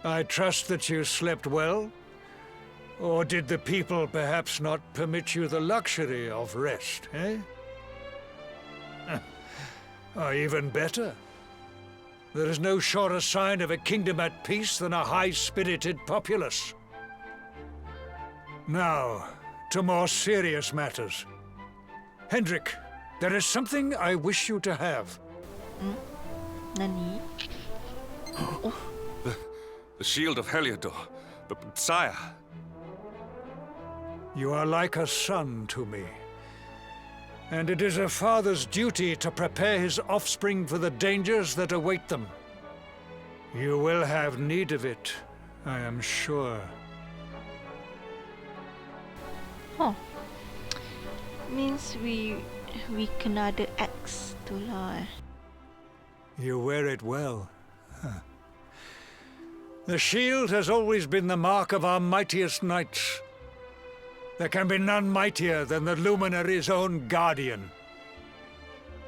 I trust that you slept well? Or did the people perhaps not permit you the luxury of rest, eh? Or even better, there is no surer sign of a kingdom at peace than a high-spirited populace. Now, to more serious matters. Hendrik, there is something I wish you to have. Nani? The shield of Heliodor. But sire. You are like a son to me. And it is a father's duty to prepare his offspring for the dangers that await them. You will have need of it, I am sure. Oh. Means we kena ada axe tu lah. You wear it well. Huh. The shield has always been the mark of our mightiest knights. There can be none mightier than the Luminary's own guardian.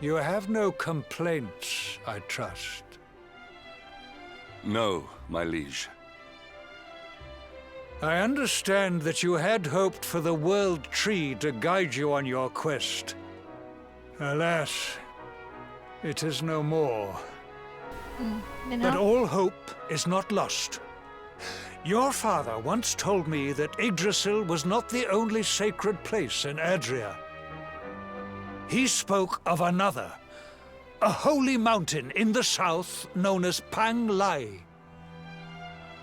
You have no complaints, I trust. No, my liege. I understand that you had hoped for the World Tree to guide you on your quest. Alas, it is no more. But all hope is not lost. Your father once told me that Yggdrasil was not the only sacred place in Adria. He spoke of another, a holy mountain in the south known as Angri-La.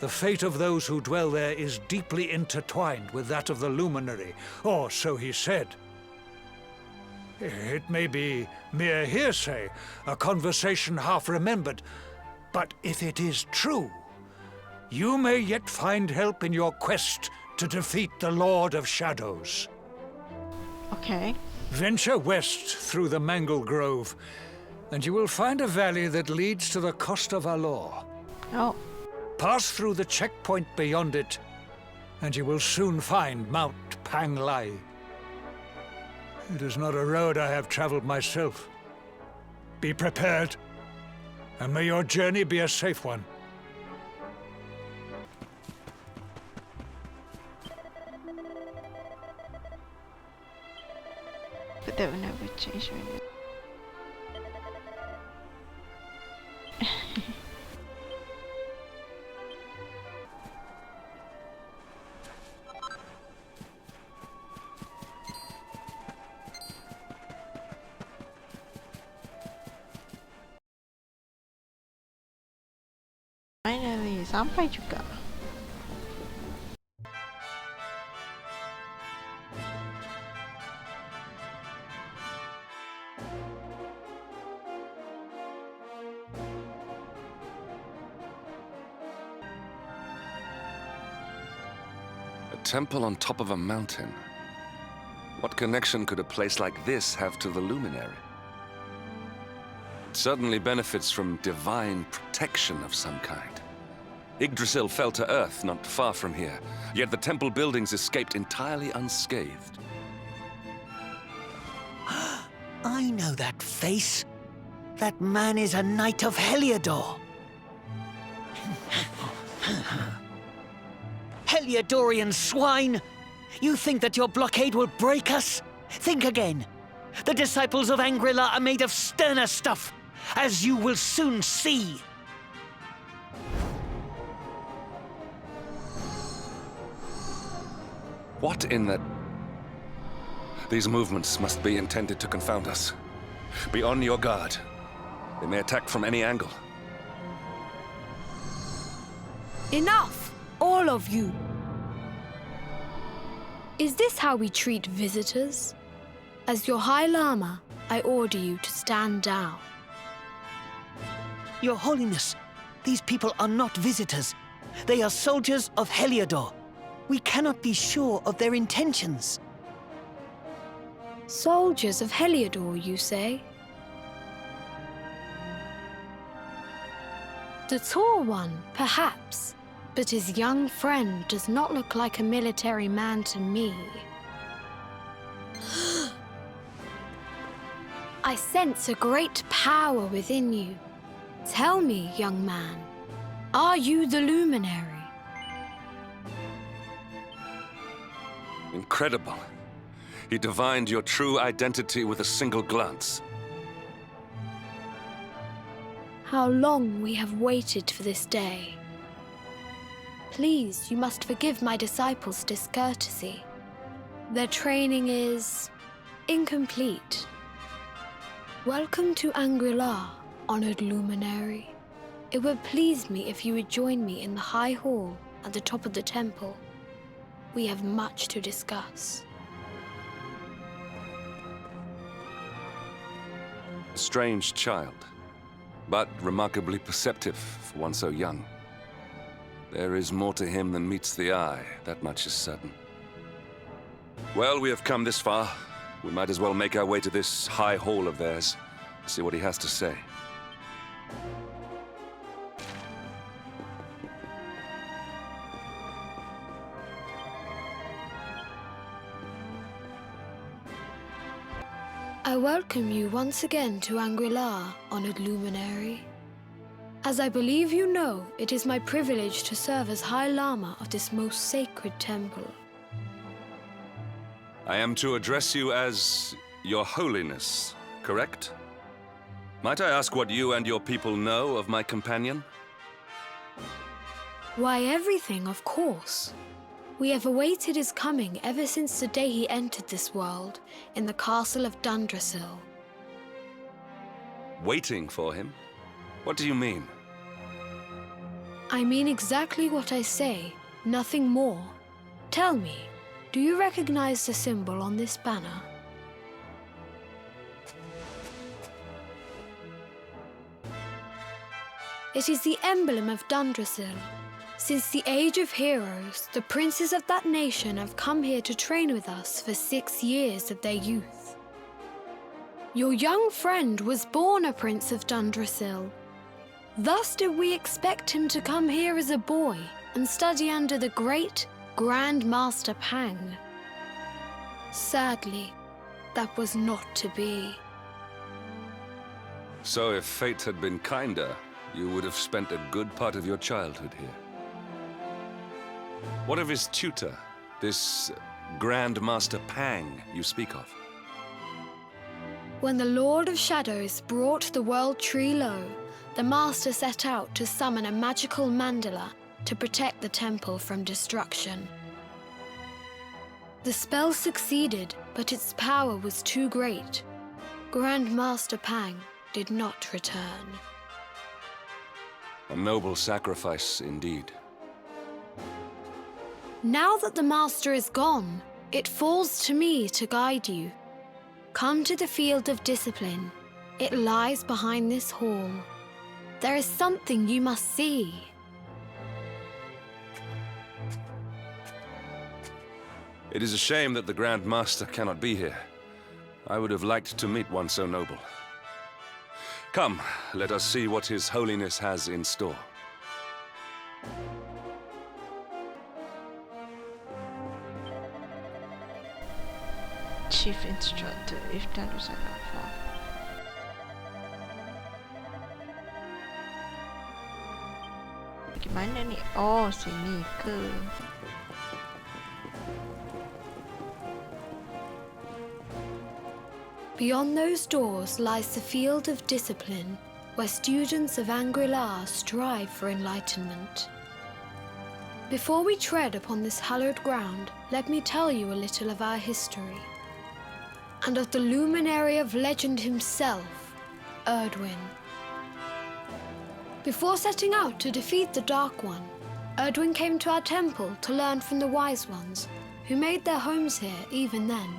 The fate of those who dwell there is deeply intertwined with that of the Luminary, or so he said. It may be mere hearsay, a conversation half remembered, but if it is true, you may yet find help in your quest to defeat the Lord of Shadows. Okay. Venture west through the Mangle Grove, and you will find a valley that leads to the Coast of Alor. Oh. Pass through the checkpoint beyond it, and you will soon find Mount Angri-La. It is not a road I have traveled myself. Be prepared, and may your journey be a safe one. But that will never change really. Finally, sampai juga. A temple on top of a mountain. What connection could a place like this have to the Luminary? It certainly benefits from divine protection of some kind. Yggdrasil fell to earth not far from here, yet the temple buildings escaped entirely unscathed. I know that face. That man is a knight of Heliodor. Heliodorian swine! You think that your blockade will break us? Think again. The disciples of Angri-La are made of sterner stuff, as you will soon see. What in the... These movements must be intended to confound us. Be on your guard. They may attack from any angle. Enough! All of you! Is this how we treat visitors? As your High Lama, I order you to stand down. Your Holiness, these people are not visitors. They are soldiers of Heliodor. We cannot be sure of their intentions. Soldiers of Heliodor, you say? The tall one, perhaps, but his young friend does not look like a military man to me. I sense a great power within you. Tell me, young man, Are you the Luminary? Incredible. He divined your true identity with a single glance. How long we have waited for this day. Please, you must forgive my disciples' discourtesy. Their training is incomplete. Welcome to Angri-La, honored Luminary. It would please me if you would join me in the High Hall at the top of the temple. We have much to discuss. A strange child, but remarkably perceptive for one so young. There is more to him than meets the eye, that much is certain. Well, we have come this far. We might as well make our way to this high hall of theirs, see what he has to say. I welcome you once again to Angri-La, honored Luminary. As I believe you know, it is my privilege to serve as High Lama of this most sacred temple. I am to address you as Your Holiness, correct? Might I ask what you and your people know of my companion? Why, everything, of course. We have awaited his coming ever since the day he entered this world in the castle of Dundrasil. Waiting for him? What do you mean? I mean exactly what I say, nothing more. Tell me, do you recognize the symbol on this banner? It is the emblem of Dundrasil. Since the Age of Heroes, the princes of that nation have come here to train with us for 6 years of their youth. Your young friend was born a prince of Dundrasil. Thus did we expect him to come here as a boy and study under the great Grand Master Pang. Sadly, that was not to be. So if fate had been kinder, you would have spent a good part of your childhood here. What of his tutor, this Grand Master Pang you speak of? When the Lord of Shadows brought the world tree low, the Master set out to summon a magical mandala to protect the temple from destruction. The spell succeeded, but its power was too great. Grand Master Pang did not return. A noble sacrifice indeed. Now that the Master is gone, it falls to me to guide you. Come to the field of discipline. It lies behind this hall. There is something you must see. It is a shame that the Grand Master cannot be here. I would have liked to meet one so noble. Come, let us see what His Holiness has in store. Chief Instructor, if that was enough. Gimana nih? Oh, sini ke. Beyond those doors lies the field of discipline, where students of Angri-La strive for enlightenment. Before we tread upon this hallowed ground, let me tell you a little of our history, and of the luminary of legend himself, Erdwin. Before setting out to defeat the Dark One, Erdwin came to our temple to learn from the Wise Ones, who made their homes here even then.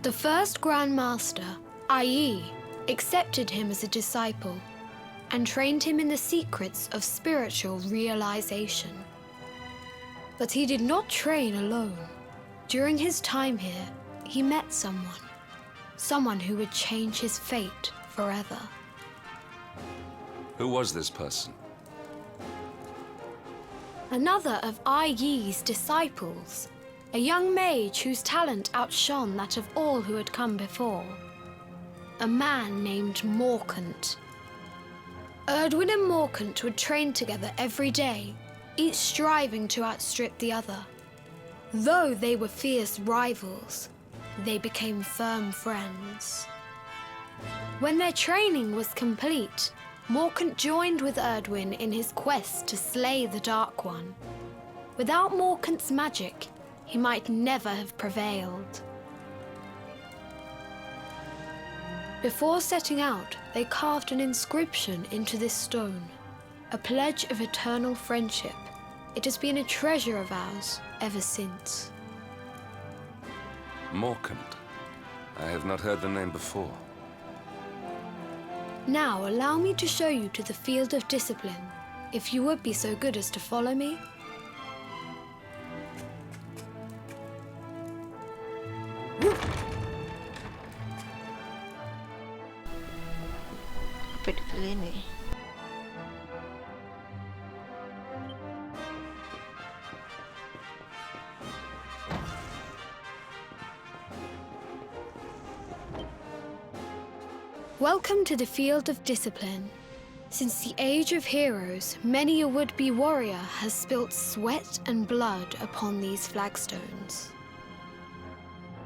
The first Grand Master, i.e., accepted him as a disciple and trained him in the secrets of spiritual realization. But he did not train alone. During his time here, he met someone who would change his fate forever. Who was this person? Another of Ai Yi's disciples, a young mage whose talent outshone that of all who had come before. A man named Morkant. Erdwin and Morkant would train together every day, each striving to outstrip the other. Though they were fierce rivals, they became firm friends. When their training was complete, Morkant joined with Erdwin in his quest to slay the Dark One. Without Morkant's magic, he might never have prevailed. Before setting out, they carved an inscription into this stone, a pledge of eternal friendship. It has been a treasure of ours ever since. Morkant. I have not heard the name before. Now allow me to show you to the field of discipline, if you would be so good as to follow me. Apa di beli ni? Welcome to the field of discipline. Since the age of heroes, many a would-be warrior has spilt sweat and blood upon these flagstones.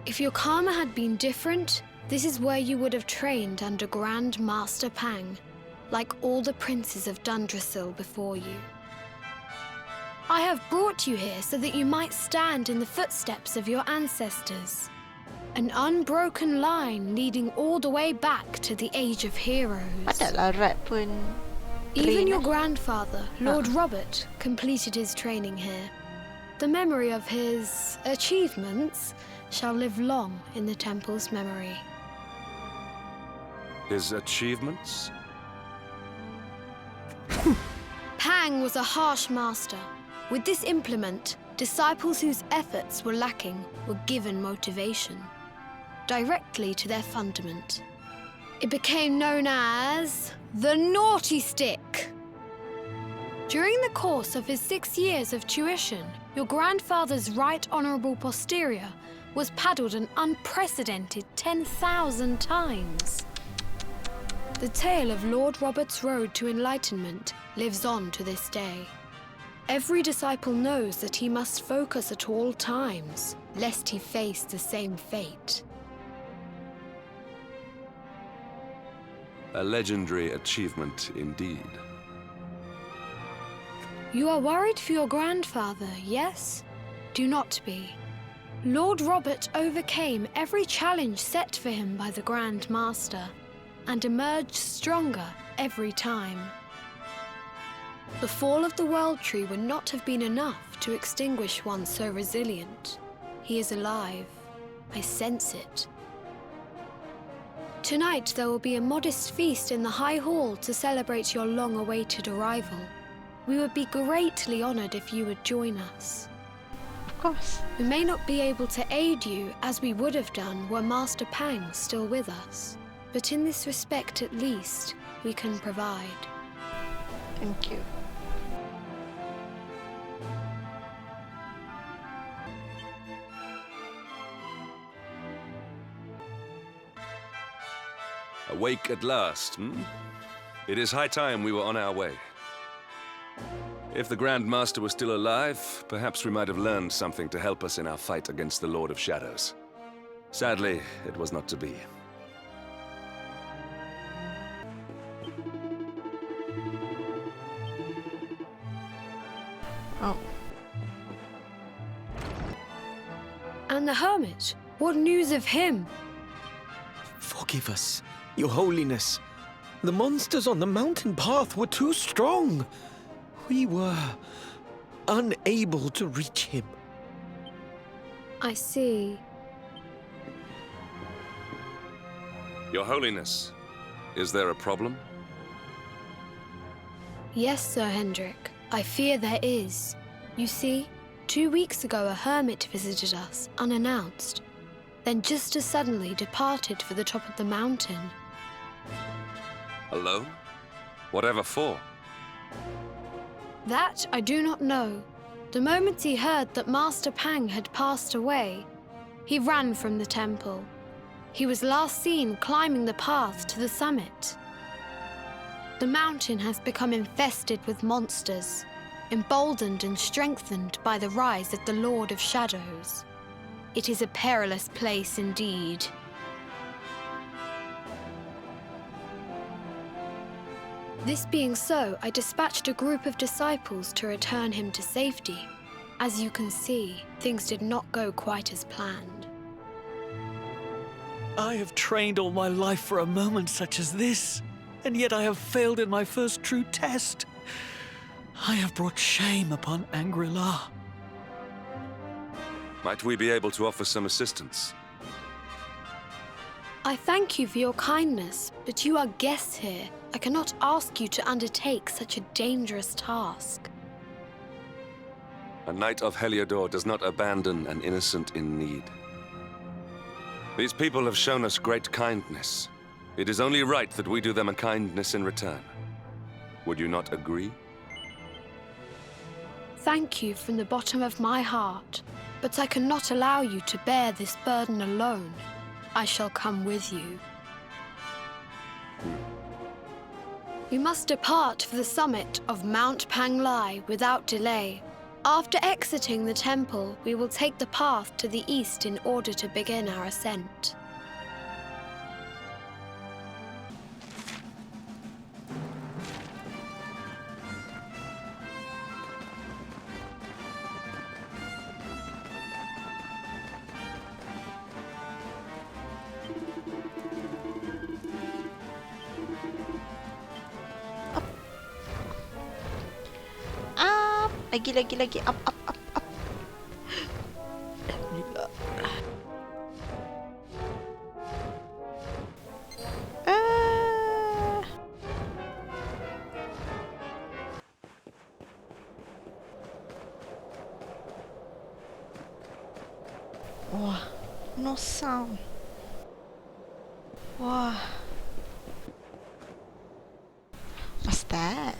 If your karma had been different, this is where you would have trained under Grand Master Pang, like all the princes of Dundrasil before you. I have brought you here so that you might stand in the footsteps of your ancestors. An unbroken line leading all the way back to the Age of Heroes. Adalah rat pun. Even your clean. grandfather, Lord Robert, completed his training here. The memory of his achievements shall live long in the temple's memory. His achievements? Pang was a harsh master. With this implement, disciples whose efforts were lacking were given motivation directly to their fundament. It became known as the Naughty Stick. During the course of his 6 years of tuition, your grandfather's right honourable posterior was paddled an unprecedented 10,000 times. The tale of Lord Robert's road to enlightenment lives on to this day. Every disciple knows that he must focus at all times, lest he face the same fate. A legendary achievement indeed. You are worried for your grandfather, yes? Do not be. Lord Robert overcame every challenge set for him by the Grand Master, and emerged stronger every time. The fall of the World Tree would not have been enough to extinguish one so resilient. He is alive. I sense it. Tonight there will be a modest feast in the High Hall to celebrate your long-awaited arrival. We would be greatly honoured if you would join us. Of course. We may not be able to aid you as we would have done were Master Pang still with us, but in this respect at least, we can provide. Thank you. Awake at last, hmm? It is high time we were on our way. If the Grand Master was still alive, perhaps we might have learned something to help us in our fight against the Lord of Shadows. Sadly, it was not to be. Oh, And the Hermit? What news of him? Forgive us, Your Holiness. The monsters on the mountain path were too strong. We were unable to reach him. I see. Your Holiness, is there a problem? Yes, Sir Hendrik. I fear there is. You see, 2 weeks ago a hermit visited us, unannounced, then just as suddenly departed for the top of the mountain. Alone? Whatever for? That I do not know. The moment he heard that Master Pang had passed away, he ran from the temple. He was last seen climbing the path to the summit. The mountain has become infested with monsters, emboldened and strengthened by the rise of the Lord of Shadows. It is a perilous place indeed. This being so, I dispatched a group of disciples to return him to safety. As you can see, things did not go quite as planned. I have trained all my life for a moment such as this, and yet I have failed in my first true test. I have brought shame upon Angri-La. Might we be able to offer some assistance? I thank you for your kindness, but you are guests here. I cannot ask you to undertake such a dangerous task. A knight of Heliodor does not abandon an innocent in need. These people have shown us great kindness. It is only right that we do them a kindness in return. Would you not agree? Thank you from the bottom of my heart, but I cannot allow you to bear this burden alone. I shall come with you. We must depart for the summit of Mount Angri-La without delay. After exiting the temple, we will take the path to the east in order to begin our ascent. Lagi, up. Wah, no sound. Wah. What's that?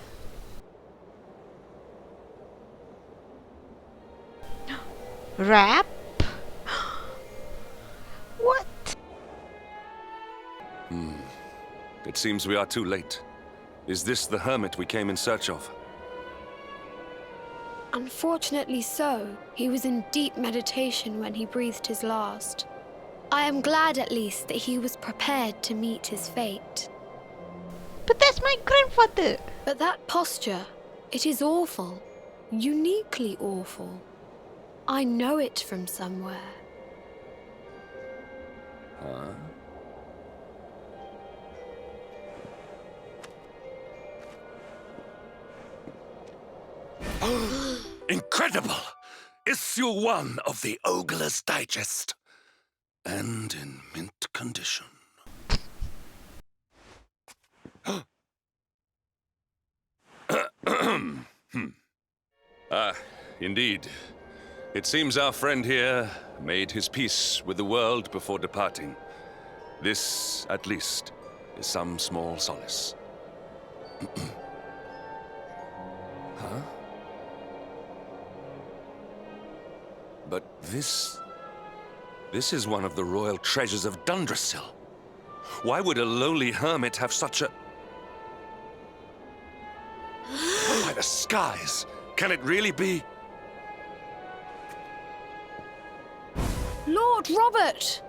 Rap? What? It seems we are too late. Is this the hermit we came in search of? Unfortunately so. He was in deep meditation when he breathed his last. I am glad at least that he was prepared to meet his fate. But that's my grandfather. But that posture, it is awful. Uniquely awful. I know it from somewhere. Huh? Incredible! Issue 1 of the Ogre's Digest. And in mint condition. Indeed. It seems our friend here made his peace with the world before departing. This, at least, is some small solace. Huh? But this is one of the royal treasures of Dundrasil. Why would a lowly hermit have such a... By the skies! Can it really be? Lord Robert!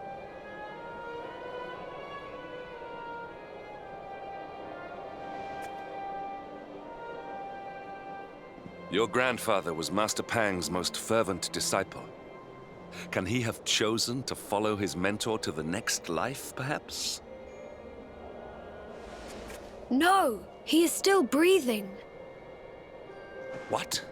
Your grandfather was Master Pang's most fervent disciple. Can he have chosen to follow his mentor to the next life, perhaps? No, he is still breathing. What?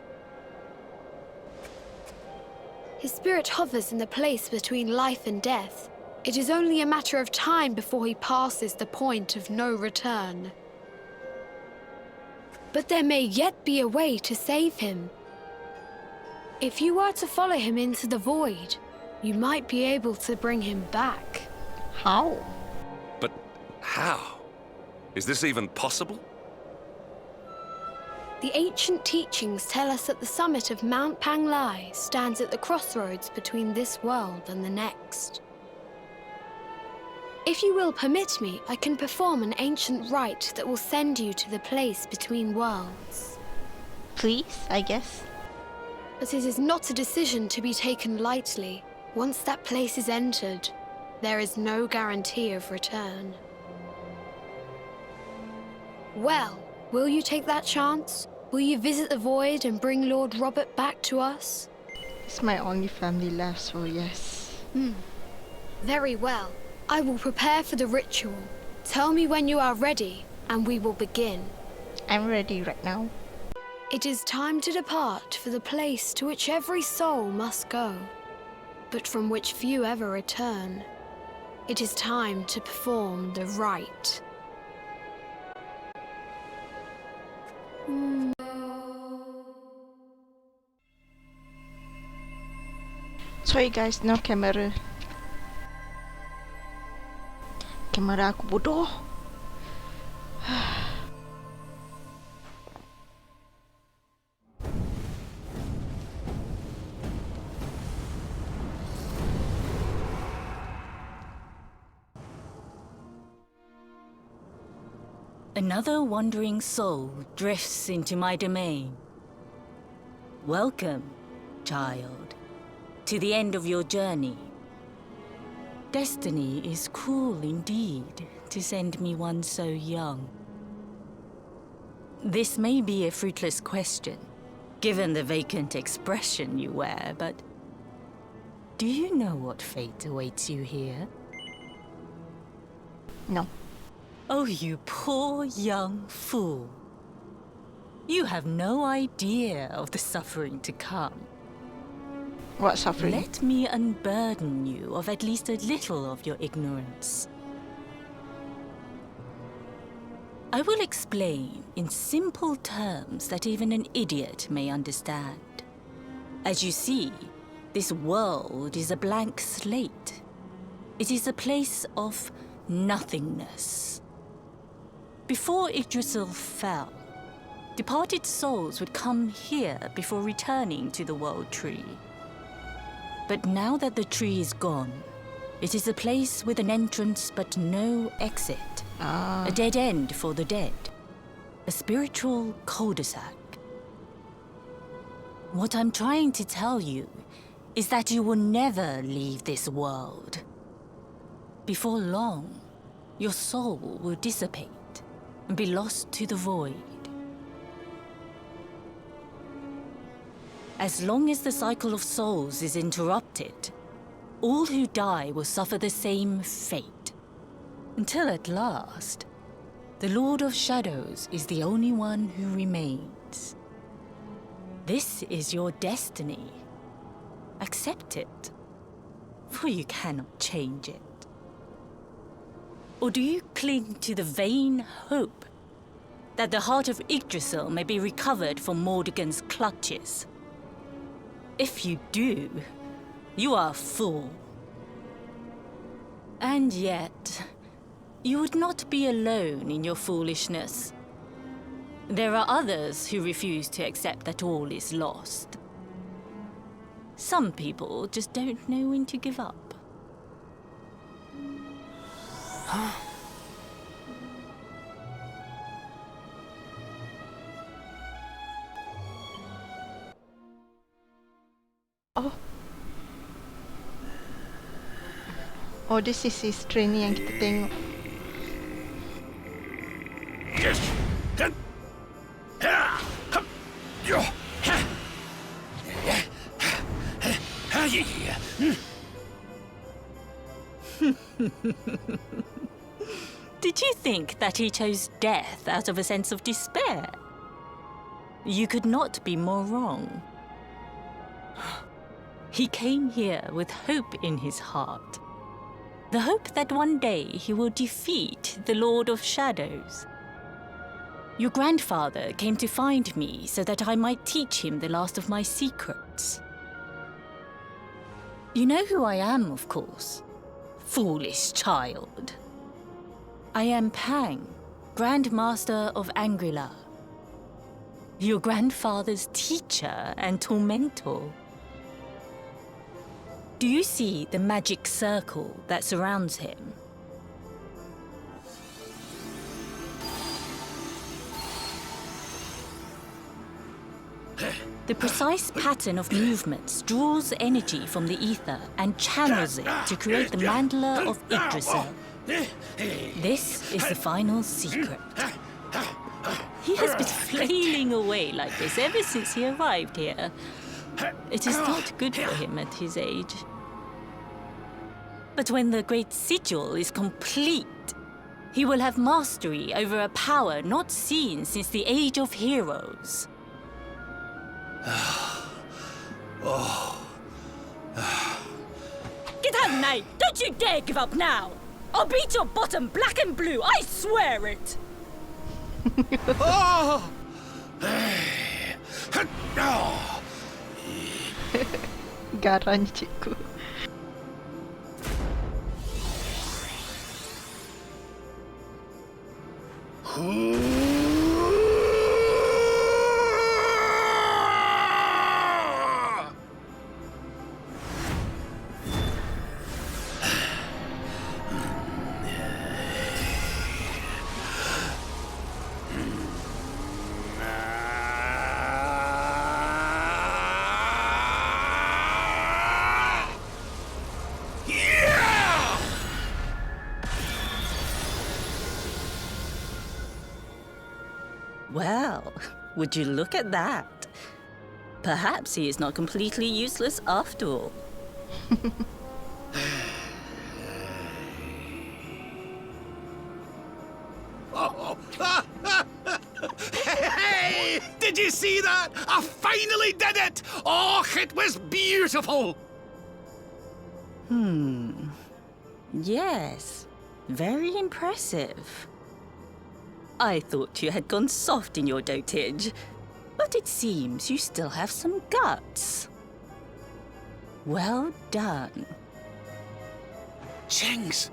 His spirit hovers in the place between life and death. It is only a matter of time before he passes the point of no return. But there may yet be a way to save him. If you were to follow him into the void, you might be able to bring him back. How? But how? Is this even possible? The ancient teachings tell us that the summit of Mount Angri-La stands at the crossroads between this world and the next. If you will permit me, I can perform an ancient rite that will send you to the place between worlds. Please, I guess. But it is not a decision to be taken lightly. Once that place is entered, there is no guarantee of return. Well, will you take that chance? Will you visit the Void and bring Lord Robert back to us? It's my only family left, so yes. Very well. I will prepare for the ritual. Tell me when you are ready, and we will begin. I'm ready right now. It is time to depart for the place to which every soul must go, but from which few ever return. It is time to perform the rite. Sorry guys, no camera. Kamera aku bodoh. Another wandering soul drifts into my domain. Welcome, child, to the end of your journey. Destiny is cruel indeed to send me one so young. This may be a fruitless question, given the vacant expression you wear, but do you know what fate awaits you here? No. Oh, you poor young fool. You have no idea of the suffering to come. What suffering? Let me unburden you of at least a little of your ignorance. I will explain in simple terms that even an idiot may understand. As you see, this world is a blank slate. It is a place of nothingness. Before Yggdrasil fell, departed souls would come here before returning to the World Tree. But now that the tree is gone, it is a place with an entrance but no exit. A dead end for the dead. A spiritual cul-de-sac. What I'm trying to tell you is that you will never leave this world. Before long, your soul will dissipate and be lost to the void. As long as the cycle of souls is interrupted, all who die will suffer the same fate. Until at last, the Lord of Shadows is the only one who remains. This is your destiny. Accept it, for you cannot change it. Or do you cling to the vain hope that the heart of Yggdrasil may be recovered from Mordegon's clutches? If you do, you are a fool. And yet, you would not be alone in your foolishness. There are others who refuse to accept that all is lost. Some people just don't know when to give up. Oh, this is his training yang kita tengok. Did you think that he chose death out of a sense of despair? You could not be more wrong. He came here with hope in his heart. The hope that one day he will defeat the Lord of Shadows. Your grandfather came to find me so that I might teach him the last of my secrets. You know who I am, of course. Foolish child. I am Pang, Grand Master of Angri-La. Your grandfather's teacher and tormentor. Do you see the magic circle that surrounds him? The precise pattern of movements draws energy from the ether and channels it to create the mandala of Yggdrasil. This is the final secret. He has been flailing away like this ever since he arrived here. It is not good for him at his age. But when the great sigil is complete, he will have mastery over a power not seen since the Age of Heroes. Get out, knight! Don't you dare give up now! I'll beat your bottom black and blue, I swear it! Garantiku. Well, would you look at that? Perhaps he is not completely useless after all. Hey! Did you see that? I finally did it! Oh, it was beautiful! Yes, very impressive. I thought you had gone soft in your dotage, but it seems you still have some guts. Well done. Jinx!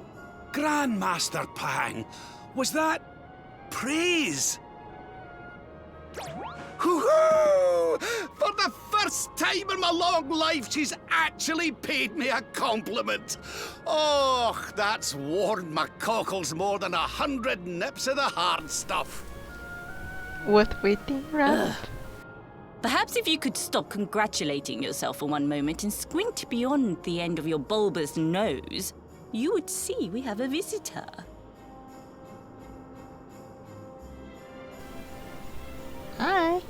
Grandmaster Pang! Was that praise? Hoo-hoo! For the first time in my long life, she's actually paid me a compliment. Oh, that's warmed my cockles more than 100 nips of the hard stuff. Worth waiting, right? Perhaps if you could stop congratulating yourself for one moment and squint beyond the end of your bulbous nose, you would see we have a visitor. Hi.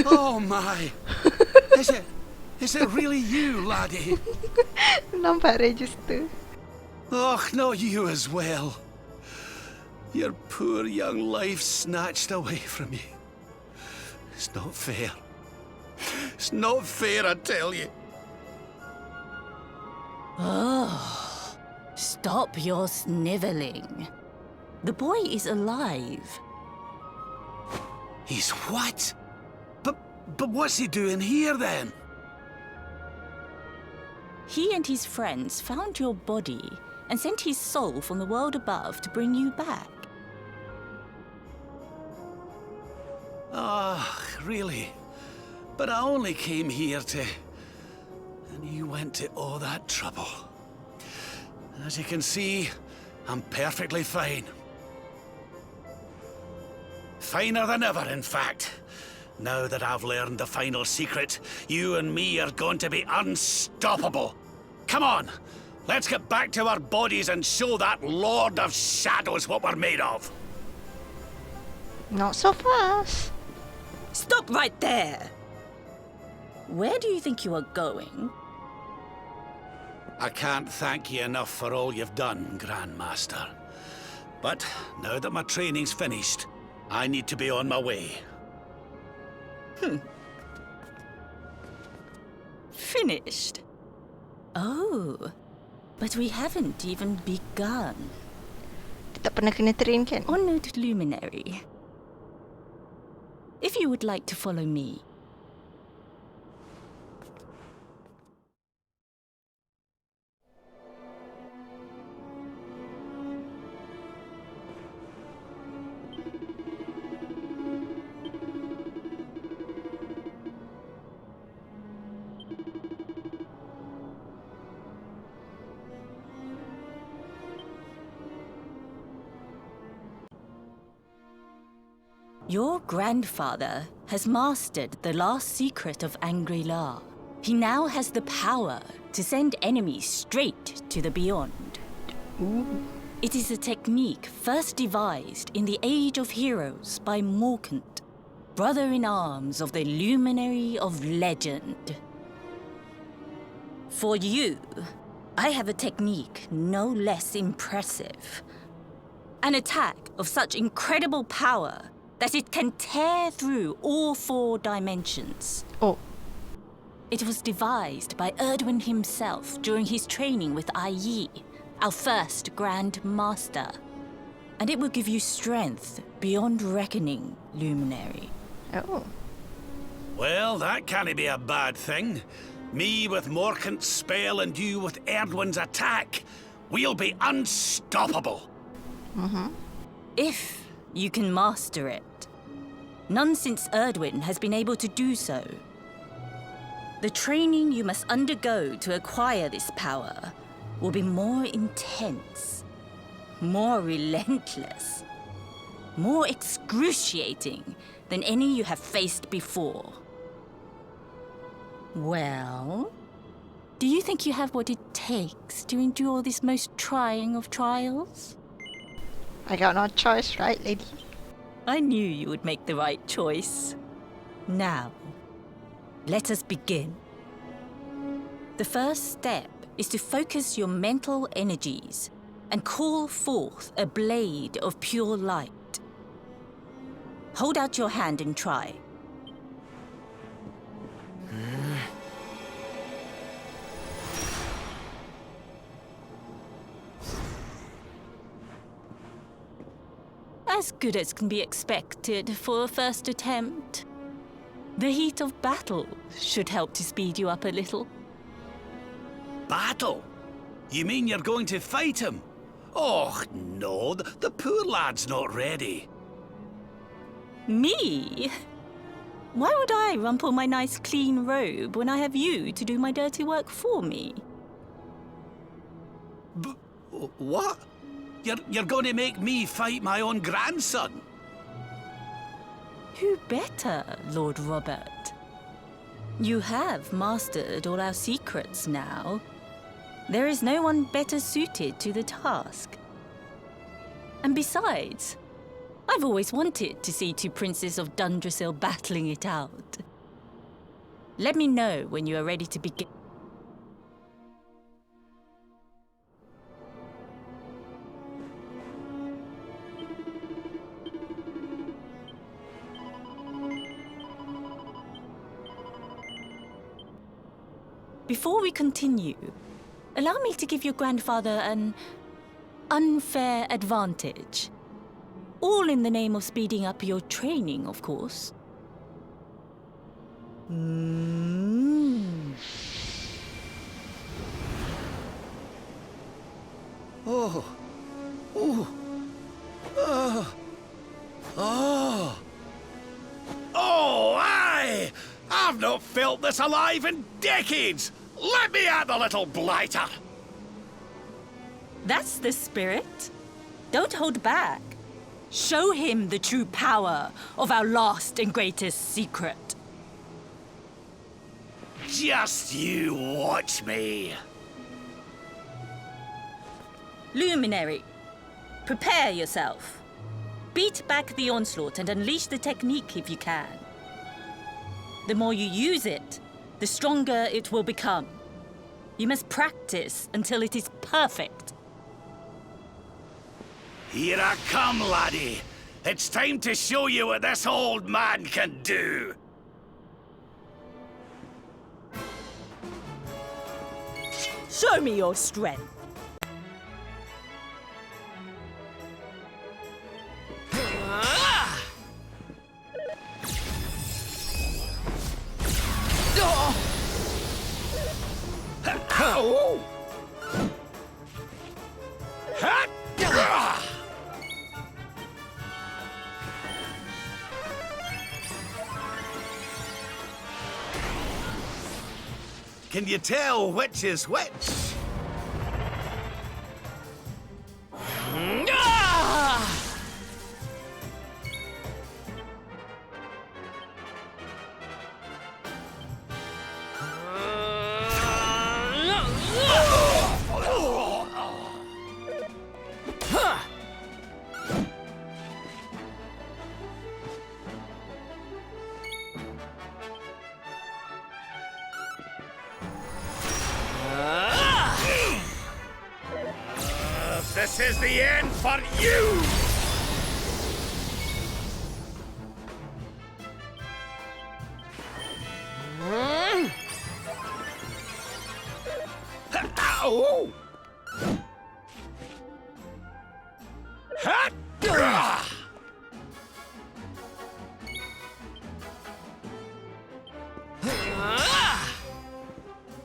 Oh my! Is it really you, laddie? Nampak register. Oh, not you as well. Your poor young life snatched away from you. It's not fair. It's not fair, I tell you. Oh, stop your sniveling. The boy is alive. He's what? But what's he doing here then? He and his friends found your body and sent his soul from the world above to bring you back. Ah, really? But I only came here to... And you went to all that trouble. As you can see, I'm perfectly fine. Finer than ever, in fact. Now that I've learned the final secret, you and me are going to be unstoppable. Come on, let's get back to our bodies and show that Lord of Shadows what we're made of. Not so fast. Stop right there! Where do you think you are going? I can't thank you enough for all you've done, Grandmaster. But now that my training's finished, I need to be on my way. Finished? Oh, but we haven't even begun. Dia tak pernah kena train kan? Honored Luminary, if you would like to follow me. Your grandfather has mastered the last secret of Angri-La. He now has the power to send enemies straight to the beyond. It is a technique first devised in the Age of Heroes by Mordegon, brother-in-arms of the Luminary of Legend. For you, I have a technique no less impressive. An attack of such incredible power that it can tear through all 4 dimensions. Oh. It was devised by Erdwin himself during his training with Yi, our first Grand Master. And it will give you strength beyond reckoning, Luminary. Oh. Well, that can't be a bad thing. Me with Morkant's spell and you with Erdwin's attack. We'll be unstoppable. If you can master it. None since Erdwin has been able to do so. The training you must undergo to acquire this power will be more intense, more relentless, more excruciating than any you have faced before. Well, do you think you have what it takes to endure this most trying of trials? I got no choice, right, lady? I knew you would make the right choice. Now, let us begin. The first step is to focus your mental energies and call forth a blade of pure light. Hold out your hand and try. As good as can be expected for a first attempt. The heat of battle should help to speed you up a little. Battle? You mean you're going to fight him? Oh, no, the poor lad's not ready. Me? Why would I rumple my nice clean robe when I have you to do my dirty work for me? What? You're going to make me fight my own grandson? Who better, Lord Robert? You have mastered all our secrets now. There is no one better suited to the task. And besides, I've always wanted to see 2 princes of Dundrasil battling it out. Let me know when you are ready to begin. Before we continue, allow me to give your grandfather an unfair advantage. All in the name of speeding up your training, of course. Oh. Oh. Oh, aye! I've not felt this alive in decades! Let me at the little blighter! That's the spirit. Don't hold back. Show him the true power of our last and greatest secret. Just you watch me. Luminary, prepare yourself. Beat back the onslaught and unleash the technique if you can. The more you use it, the stronger it will become. You must practice until it is perfect. Here I come, laddie. It's time to show you what this old man can do. Show me your strength. Ow! Can you tell which is which? This is the end for you! Ow!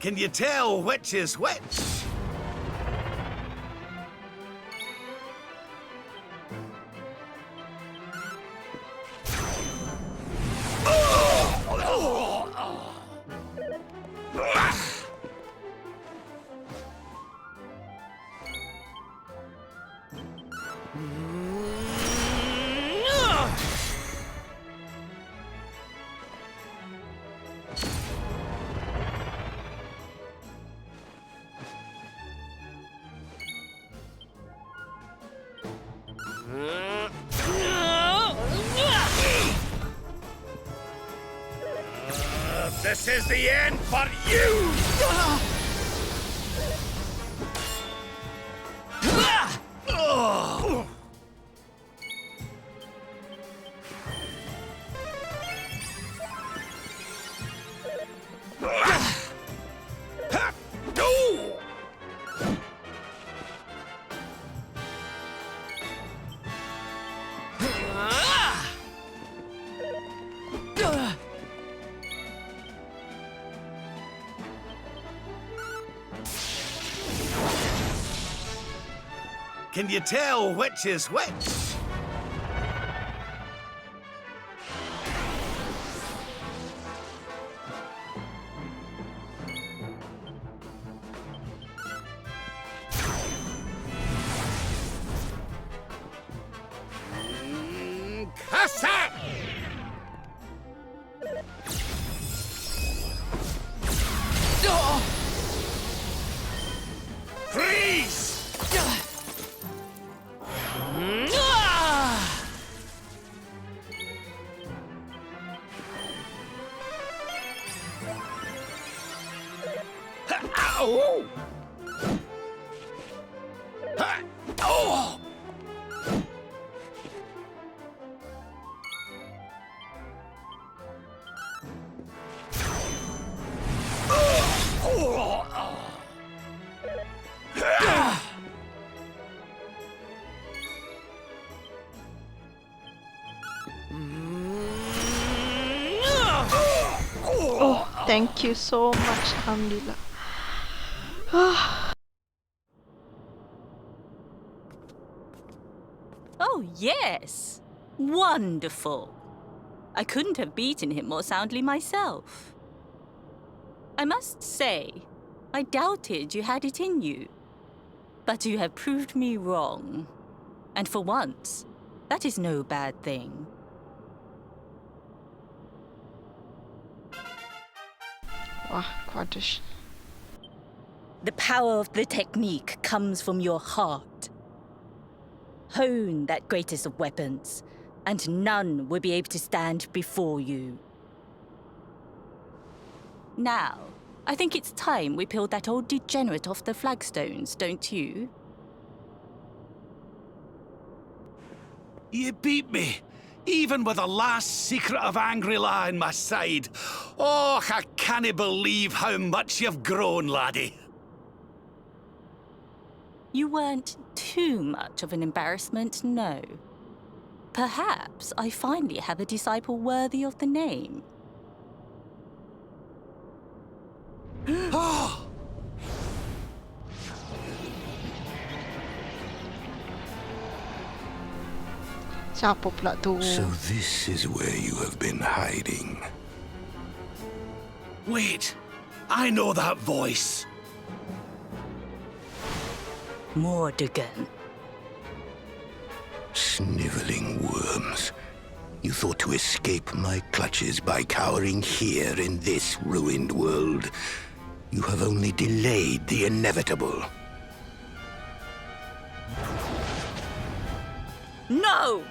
Can you tell which is which? This is the end for you! Can you tell which is which? Kassa! Freeze! Ow! Oh! Oh, thank you so much, Angri-La. Oh, yes! Wonderful! I couldn't have beaten him more soundly myself. I must say, I doubted you had it in you. But you have proved me wrong. And for once, that is no bad thing. Wah, Quadrish. The power of the technique comes from your heart. Hone that greatest of weapons, and none will be able to stand before you. Now, I think it's time we peeled that old degenerate off the flagstones, don't you? You beat me, even with the last secret of Angri-La in my side. Oh, I can't believe how much you've grown, laddie. You weren't too much of an embarrassment, no. Perhaps I finally have a disciple worthy of the name. Oh! Siapa pula tu? So this is where you have been hiding. Wait, I know that voice. Mordegon. Sniveling worms. You thought to escape my clutches by cowering here in this ruined world. You have only delayed the inevitable. No!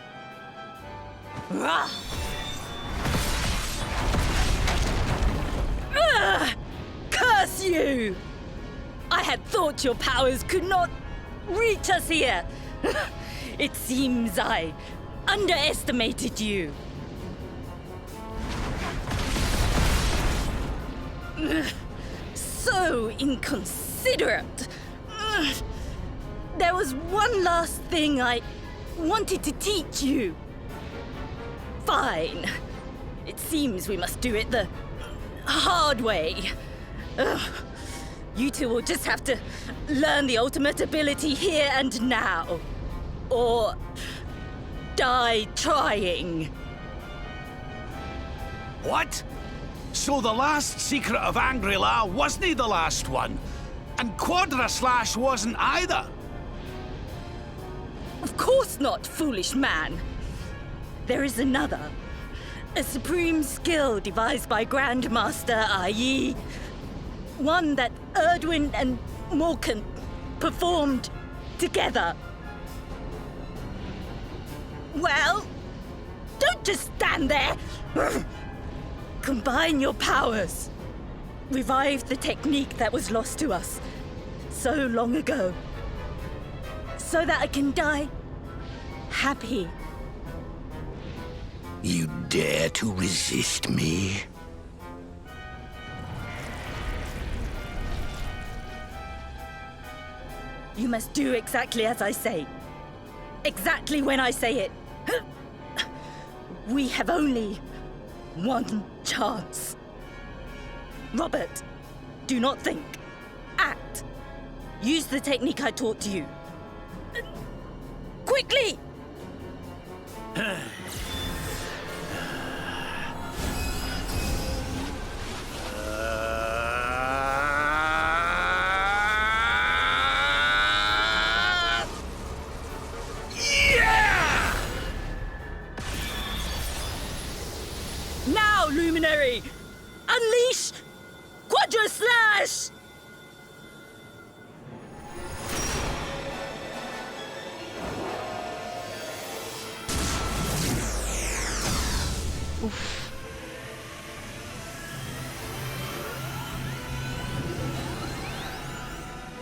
Curse you! I had thought your powers could not reach us here. It seems I underestimated you. So inconsiderate. There was one last thing I wanted to teach you. Fine. It seems we must do it the hard way. You two will just have to learn the ultimate ability here and now. Or die trying. What? So the last secret of Angri-La wasn't the last one? And Quadra Slash wasn't either? Of course not, foolish man. There is another. A supreme skill devised by Grandmaster, i.e. one that Erdwin and Morkan performed together. Well, don't just stand there. Combine your powers. Revive the technique that was lost to us so long ago. So that I can die happy. You dare to resist me? You must do exactly as I say. Exactly when I say it. We have only one chance. Robert, do not think. Act. Use the technique I taught you. Quickly! Now, Luminary! Unleash Quadra Slash!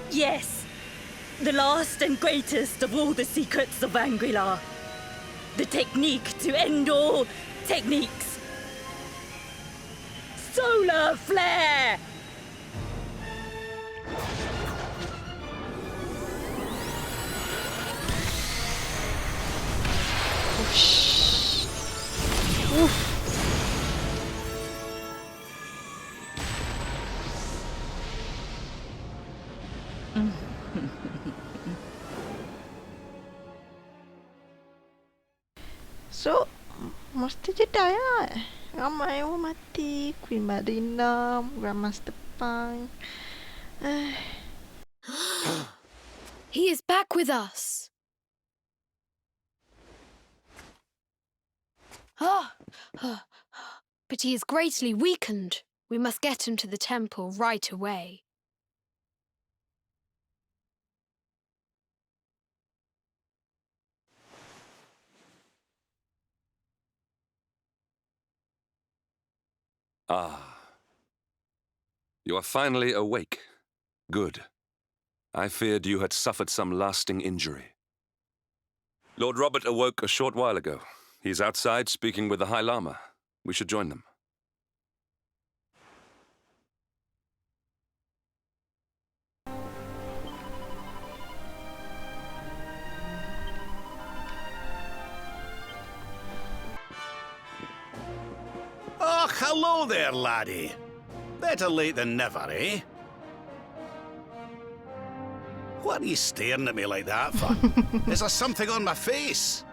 Yes, the last and greatest of all the secrets of Angri-La. The technique to end all techniques. Solar Flare! So, mesti je die lah. Ramai orang mati. Queen Marina, Grandmaster Pang. He is back with us. But he is greatly weakened. We must get him to the temple right away. Ah. You are finally awake. Good. I feared you had suffered some lasting injury. Lord Robert awoke a short while ago. He's outside speaking with the High Lama. We should join them. Oh, hello there, laddie. Better late than never, eh? What are you staring at me like that for? Is there something on my face?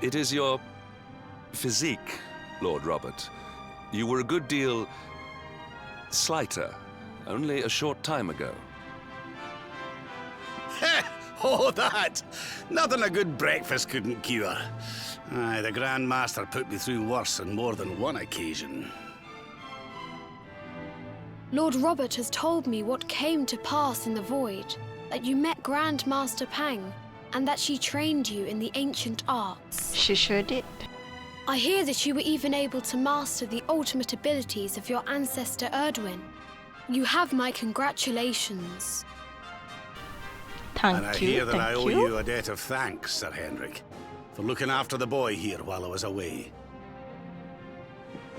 It is your physique, Lord Robert. You were a good deal slighter only a short time ago. Oh, that! Nothing a good breakfast couldn't cure. Aye, the Grand Master put me through worse on more than one occasion. Lord Robert has told me what came to pass in the void, that you met Grandmaster Pang, and that she trained you in the ancient arts. She sure did. I hear that you were even able to master the ultimate abilities of your ancestor Erdwin. You have my congratulations. And I Thank you, hear that I thank owe you. you a debt of thanks, Sir Hendrik, for looking after the boy here while I was away.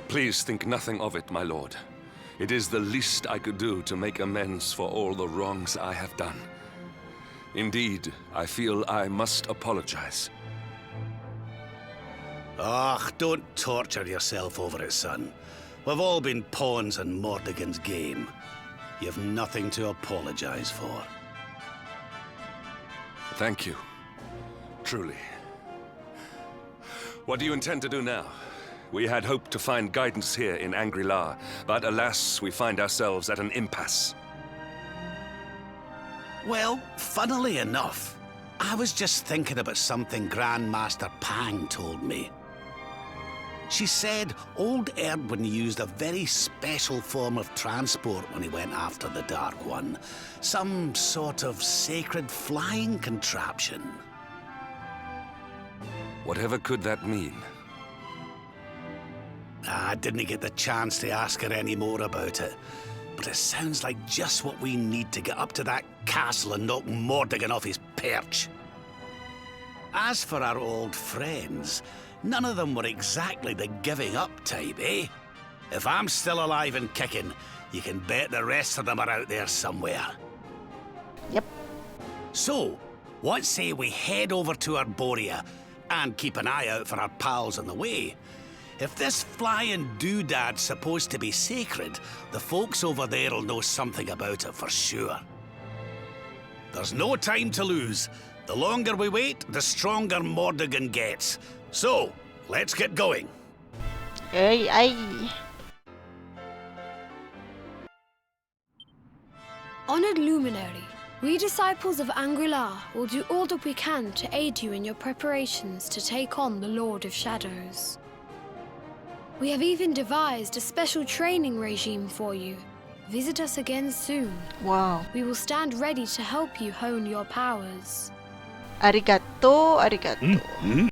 Please think nothing of it, my lord. It is the least I could do to make amends for all the wrongs I have done. Indeed, I feel I must apologize. Ah, don't torture yourself over it, son. We've all been pawns in Mordegon's game. You've nothing to apologize for. Thank you. Truly. What do you intend to do now? We had hoped to find guidance here in Angri-La, but alas, we find ourselves at an impasse. Well, funnily enough, I was just thinking about something Grandmaster Pang told me. She said old Erdwin used a very special form of transport when he went after the Dark One. Some sort of sacred flying contraption. Whatever could that mean? I didn't get the chance to ask her any more about it, but it sounds like just what we need to get up to that castle and knock Mordegon off his perch. As for our old friends, none of them were exactly the giving up type, eh? If I'm still alive and kicking, you can bet the rest of them are out there somewhere. Yep. So, what say we head over to Arborea and keep an eye out for our pals on the way? If this flying doodad's supposed to be sacred, the folks over there'll know something about it for sure. There's no time to lose. The longer we wait, the stronger Mordegon gets. So, let's get going. Ay. Honored Luminary, we disciples of Angri-La will do all that we can to aid you in your preparations to take on the Lord of Shadows. We have even devised a special training regime for you. Visit us again soon. Wow. We will stand ready to help you hone your powers. Arigato, arigato.